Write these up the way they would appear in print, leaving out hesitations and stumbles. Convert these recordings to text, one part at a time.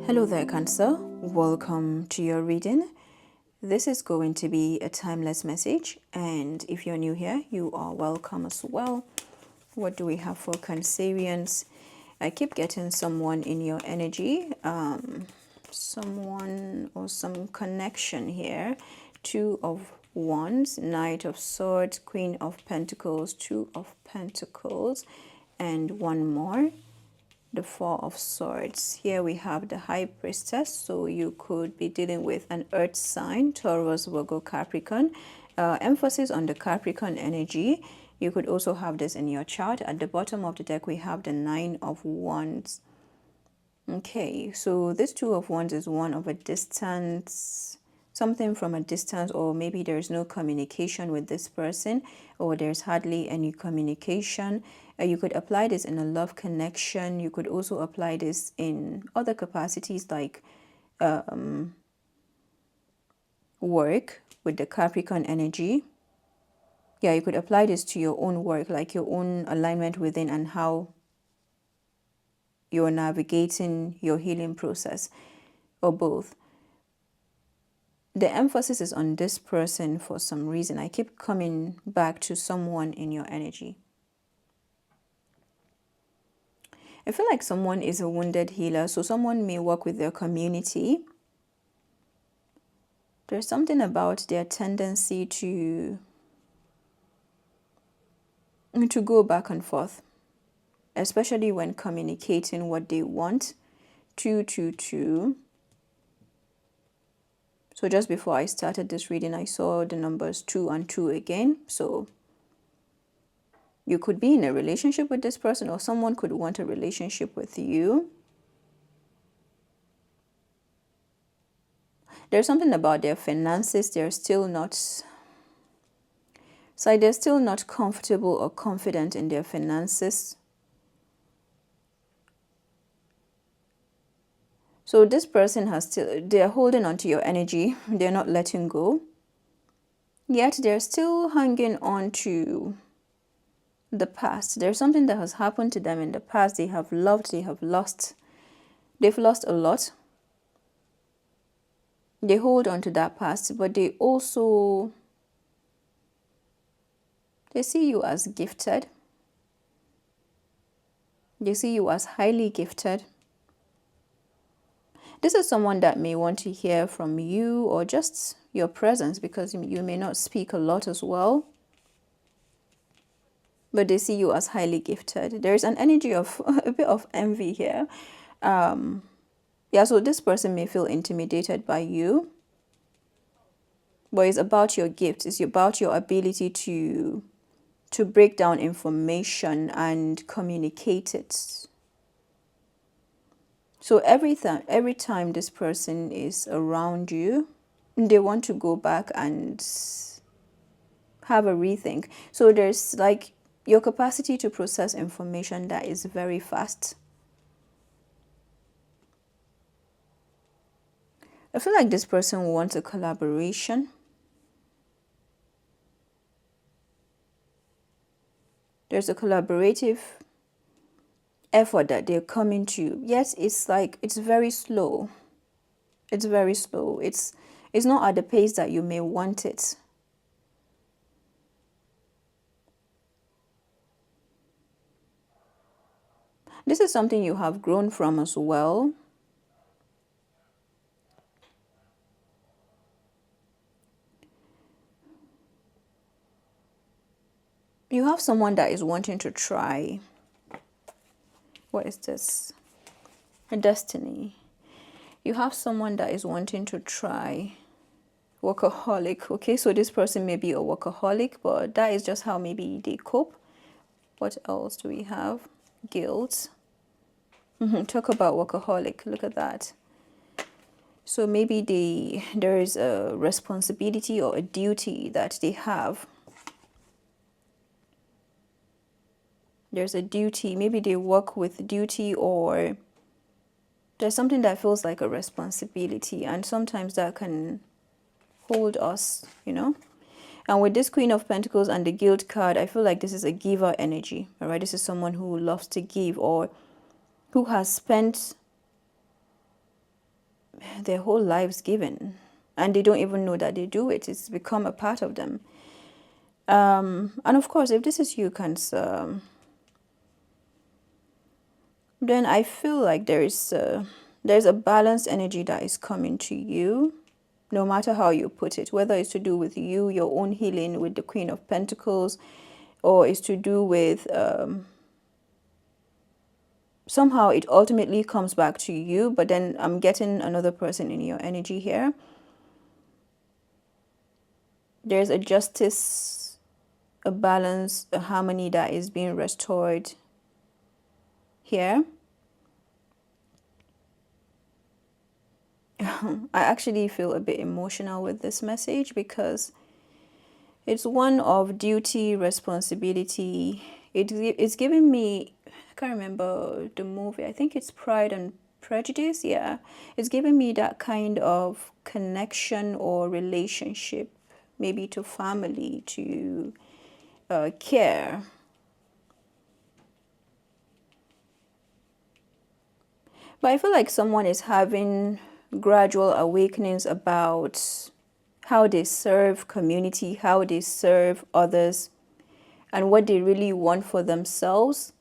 Hello there, Cancer. Welcome to your reading. This is going to be a timeless message, and if you're new here, you are welcome as well. What do we have for Cancerians? I keep getting someone in your energy, someone or some connection here. Two of Wands, Knight of Swords, Queen of Pentacles, Two of Pentacles, and one more, the Four of Swords. Here we have the High Priestess, so you could be dealing with an earth sign, Taurus, Virgo, Capricorn. Emphasis on the Capricorn energy. You could also have this in your chart. At the bottom of the deck we have the Nine of Wands. Okay, so this Two of Wands is one of a distance, something from a distance, or maybe there's no communication with this person, or there's hardly any communication. You could apply this in a love connection. You could also apply this in other capacities like work with the Capricorn energy. Yeah, you could apply this to your own work, like your own alignment within and how you're navigating your healing process, or both. The emphasis is on this person for some reason. I keep coming back to someone in your energy. I feel like someone is a wounded healer, so someone may work with their community. There's something about their tendency to go back and forth, especially when communicating what they want. 222. So just before I started this reading, I saw the numbers 2 and 2 again. So you could be in a relationship with this person, or someone could want a relationship with you. There's something about their finances. They're still not, so they're still not comfortable or confident in their finances. So this person has still, they're holding on to your energy. They're not letting go. Yet they're still hanging on to the past. There's something that has happened to them in the past. They have loved, they have lost. They've lost a lot. They hold on to that past, but they also, they see you as gifted. They see you as highly gifted. This is someone that may want to hear from you, or just your presence, because you may not speak a lot as well. But they see you as highly gifted. There's an energy of a bit of envy here. Yeah, so this person may feel intimidated by you. But it's about your gift. It's about your ability to break down information and communicate it. So every time this person is around you, they want to go back and have a rethink. So there's like your capacity to process information that is very fast. I feel like this person wants a collaboration. There's a collaborative effort that they're coming to. Yes, it's like it's very slow. It's very slow. It's not at the pace that you may want it. This is something you have grown from as well. You have someone that is wanting to try. What is this? A destiny. You have someone that is wanting to try. Workaholic. Okay, so this person may be a workaholic, but that is just how maybe they cope. What else do we have? Guilt. Talk about workaholic. Look at that. So maybe there is a responsibility or a duty that they have. There's a duty. Maybe they work with duty, or there's something that feels like a responsibility, and sometimes that can hold us, you know. And with this Queen of Pentacles and the Guilt card, I feel like this is a giver energy. All right, this is someone who loves to give, or who has spent their whole lives given, and they don't even know that they do it. It's become a part of them. And of course, if this is you, Cancer, then I feel like there's a balanced energy that is coming to you, no matter how you put it, whether it's to do with you, your own healing with the Queen of Pentacles, or it's to do with somehow it ultimately comes back to you, but then I'm getting another person in your energy here. There's a justice, a balance, a harmony that is being restored here. I actually feel a bit emotional with this message because it's one of duty, responsibility. It's giving me, I can't remember the movie, I think it's Pride and Prejudice, yeah. It's giving me that kind of connection or relationship, maybe to family, to care. But I feel like someone is having gradual awakenings about how they serve community, how they serve others, and what they really want for themselves.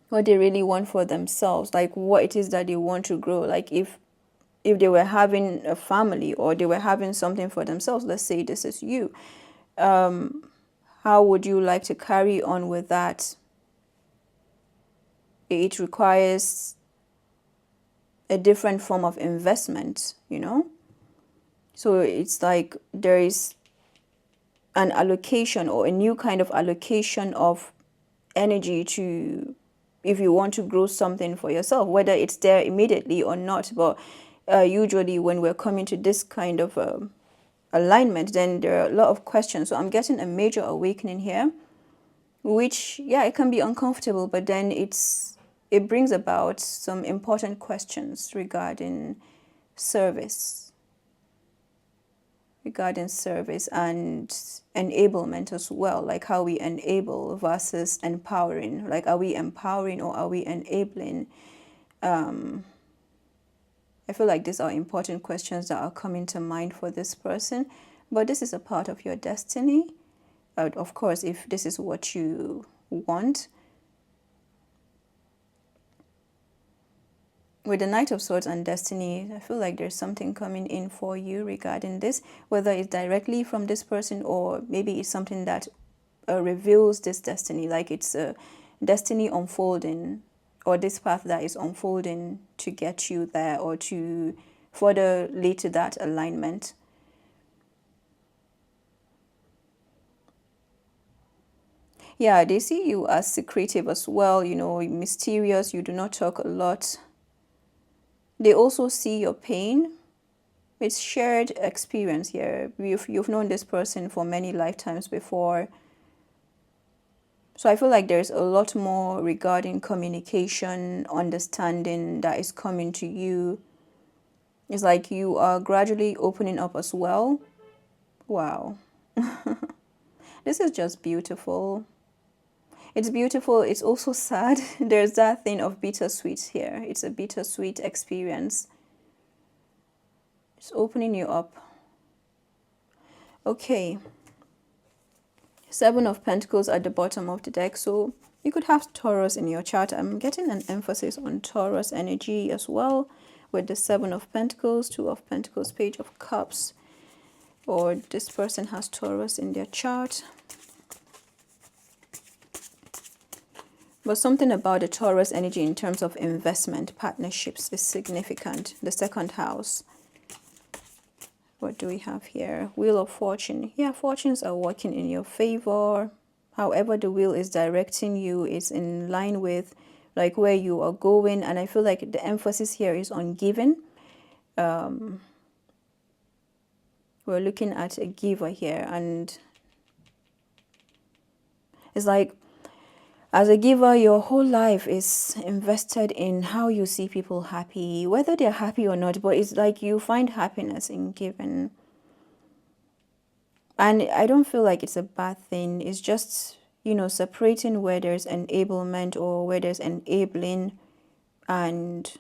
What they really want for themselves, like what it is that they want to grow. Like if they were having a family or they were having something for themselves, let's say this is you, how would you like to carry on with that? It requires a different form of investment, you know? So it's like there is an allocation or a new kind of allocation of energy to, if you want to grow something for yourself, whether it's there immediately or not. But usually when we're coming to this kind of alignment, then there are a lot of questions. So I'm getting a major awakening here, which, yeah, it can be uncomfortable, but then it brings about some important questions regarding service and enablement as well, like how we enable versus empowering. Like, are we empowering or are we enabling? I feel like these are important questions that are coming to mind for this person, but this is a part of your destiny. Of course, if this is what you want. With the Knight of Swords and Destiny, I feel like there's something coming in for you regarding this, whether it's directly from this person or maybe it's something that reveals this destiny, like it's a destiny unfolding, or this path that is unfolding to get you there or to further lead to that alignment. Yeah, they see you as secretive as well, you know, mysterious, you do not talk a lot. They also see your pain. It's shared experience here. You've known this person for many lifetimes before. So I feel like there's a lot more regarding communication, understanding that is coming to you. It's like you are gradually opening up as well. Wow. This is just beautiful. It's beautiful. It's also sad. There's that thing of bittersweet here. It's a bittersweet experience. It's opening you up. Okay. Seven of Pentacles at the bottom of the deck. So you could have Taurus in your chart. I'm getting an emphasis on Taurus energy as well with the Seven of Pentacles, Two of Pentacles, Page of Cups. Or this person has Taurus in their chart. But something about the Taurus energy in terms of investment, partnerships is significant. The second house. What do we have here? Wheel of Fortune. Yeah, fortunes are working in your favor. However the wheel is directing you is in line with like where you are going. And I feel like the emphasis here is on giving. We're looking at a giver here. And it's like, as a giver, your whole life is invested in how you see people happy, whether they're happy or not, but it's like you find happiness in giving. And I don't feel like it's a bad thing. It's just, you know, separating where there's enablement or where there's enabling and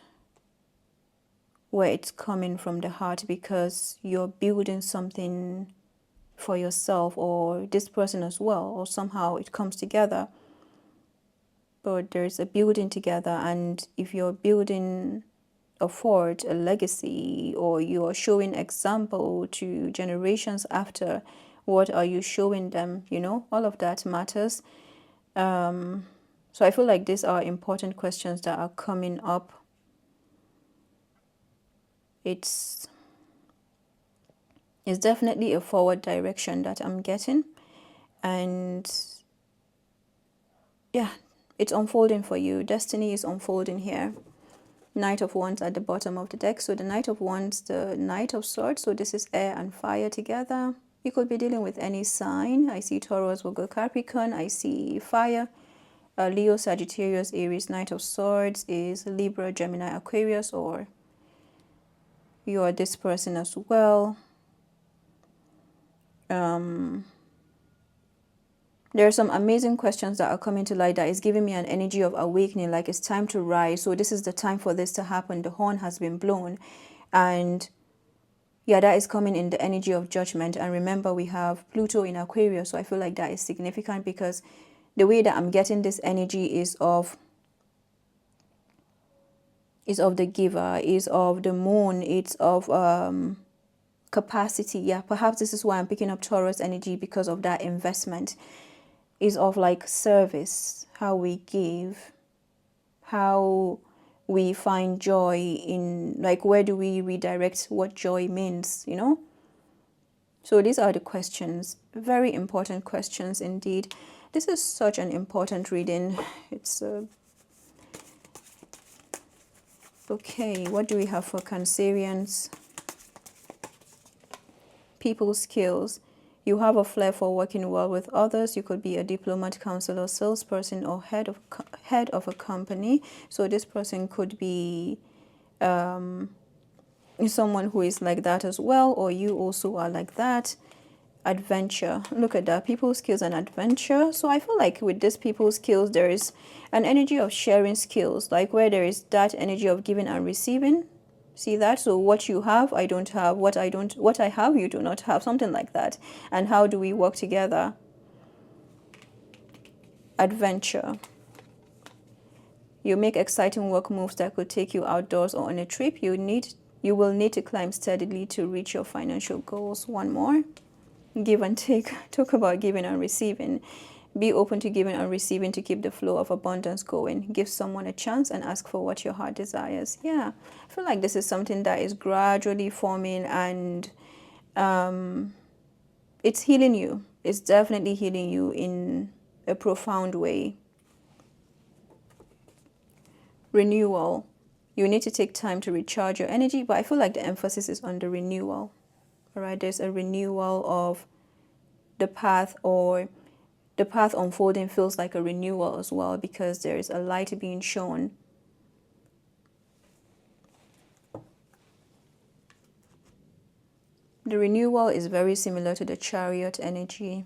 where it's coming from the heart, because you're building something for yourself or this person as well, or somehow it comes together. But there's a building together, and if you're building a fort, a legacy, or you are showing example to generations after, what are you showing them? You know, all of that matters. So I feel like these are important questions that are coming up. It's definitely a forward direction that I'm getting, and yeah, it's unfolding for you. Destiny is unfolding here. Knight of Wands at the bottom of the deck. So the Knight of Wands, the Knight of Swords. So this is air and fire together. You could be dealing with any sign. I see Taurus, Virgo, Capricorn. I see fire. Leo, Sagittarius, Aries. Knight of Swords is Libra, Gemini, Aquarius, or you are this person as well. There are some amazing questions that are coming to light that is giving me an energy of awakening, like it's time to rise. So this is the time for this to happen. The horn has been blown. And yeah, that is coming in the energy of judgment. And remember, we have Pluto in Aquarius. So I feel like that is significant, because the way that I'm getting this energy is of the giver, is of the moon, it's of capacity. Yeah, perhaps this is why I'm picking up Taurus energy, because of that investment. Is of like service, how we give, how we find joy in, like, where do we redirect what joy means, you know? So these are the questions, very important questions indeed. This is such an important reading. It's okay, what do we have for Cancerians? People skills. You have a flair for working well with others. You could be a diplomat, counselor, salesperson, or head of a company. So this person could be someone who is like that as well, or you also are like that. Adventure. Look at that. People skills and adventure. So I feel like with this people skills, there is an energy of sharing skills, like where there is that energy of giving and receiving. See that? So what you have, I don't have. What I have, you do not have. Something like that. And how do we work together? Adventure. You make exciting work moves that could take you outdoors or on a trip. You will need to climb steadily to reach your financial goals. One more. Give and take. Talk about giving and receiving. Be open to giving and receiving to keep the flow of abundance going. Give someone a chance and ask for what your heart desires. Yeah, I feel like this is something that is gradually forming, and it's healing you. It's definitely healing you in a profound way. Renewal. You need to take time to recharge your energy, but I feel like the emphasis is on the renewal. All right, there's a renewal of the path, or the path unfolding feels like a renewal as well, because there is a light being shown. The renewal is very similar to the Chariot energy.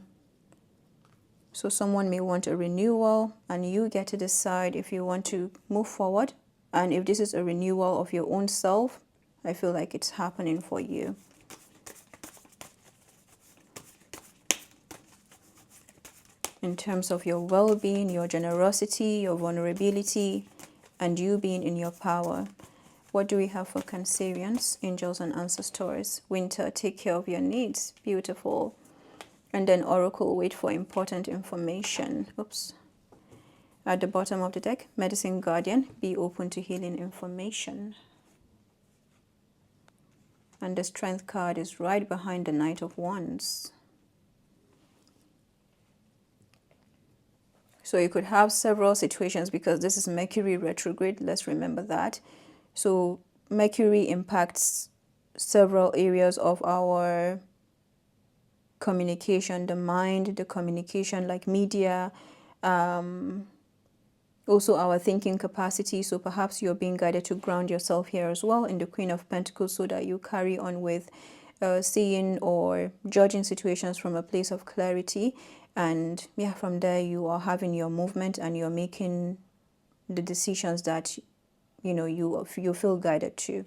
So someone may want a renewal, and you get to decide if you want to move forward. And if this is a renewal of your own self, I feel like it's happening for you. In terms of your well-being, your generosity, your vulnerability, and you being in your power. What do we have for Cancerians? Angels and ancestors. Winter, take care of your needs. Beautiful. And then Oracle, wait for important information. Oops. At the bottom of the deck, Medicine Guardian, be open to healing information. And the Strength card is right behind the Knight of Wands. So you could have several situations, because this is Mercury retrograde. Let's remember that. So Mercury impacts several areas of our communication, the mind, the communication, like media, also our thinking capacity. So perhaps you're being guided to ground yourself here as well in the Queen of Pentacles, so that you carry on with seeing or judging situations from a place of clarity. And yeah, from there you are having your movement, and you're making the decisions that you know, you feel guided to.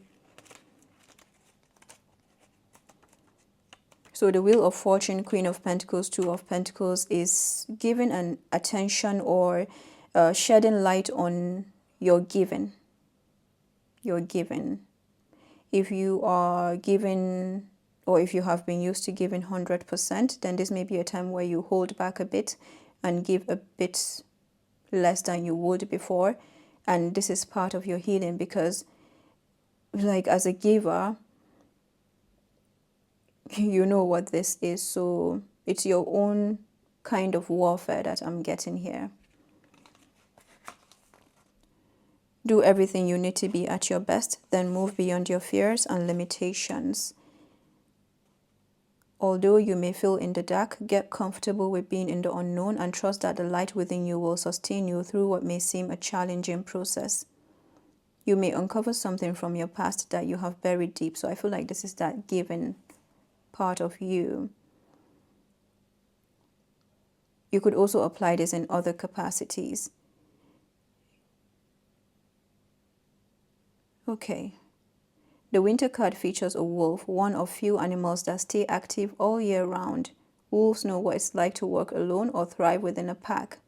So the Wheel of Fortune, Queen of Pentacles, Two of Pentacles is giving an attention or shedding light on your giving. Your giving. If you are giving, or if you have been used to giving 100%, then this may be a time where you hold back a bit and give a bit less than you would before. And this is part of your healing, because like as a giver, you know what this is. So it's your own kind of warfare that I'm getting here. Do everything you need to be at your best, then move beyond your fears and limitations. Although you may feel in the dark, get comfortable with being in the unknown and trust that the light within you will sustain you through what may seem a challenging process. You may uncover something from your past that you have buried deep. So I feel like this is that giving part of you. You could also apply this in other capacities. Okay. The winter card features a wolf, one of few animals that stay active all year round. Wolves know what it's like to work alone or thrive within a pack.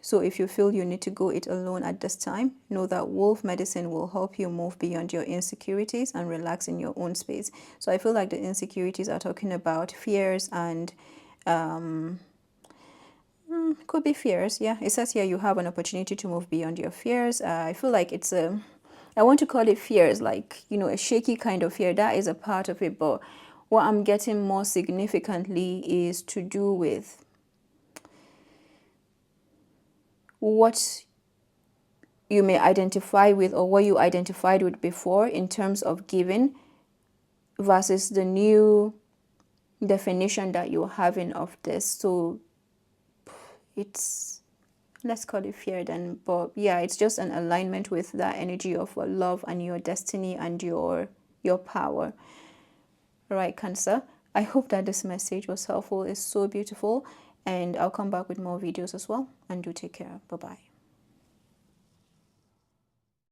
So if you feel you need to go it alone at this time, know that wolf medicine will help you move beyond your insecurities and relax in your own space. So I feel like the insecurities are talking about fears and could be fears. Yeah, it says here you have an opportunity to move beyond your fears. I feel like it's I want to call it fears, like, you know, a shaky kind of fear. That is a part of it. But what I'm getting more significantly is to do with what you may identify with, or what you identified with before in terms of giving, versus the new definition that you're having of this. So it's, let's call it fear then, but yeah, it's just an alignment with that energy of love and your destiny and your power. All right, Cancer, I hope that this message was helpful. It's so beautiful, and I'll come back with more videos as well. And do take care. Bye bye.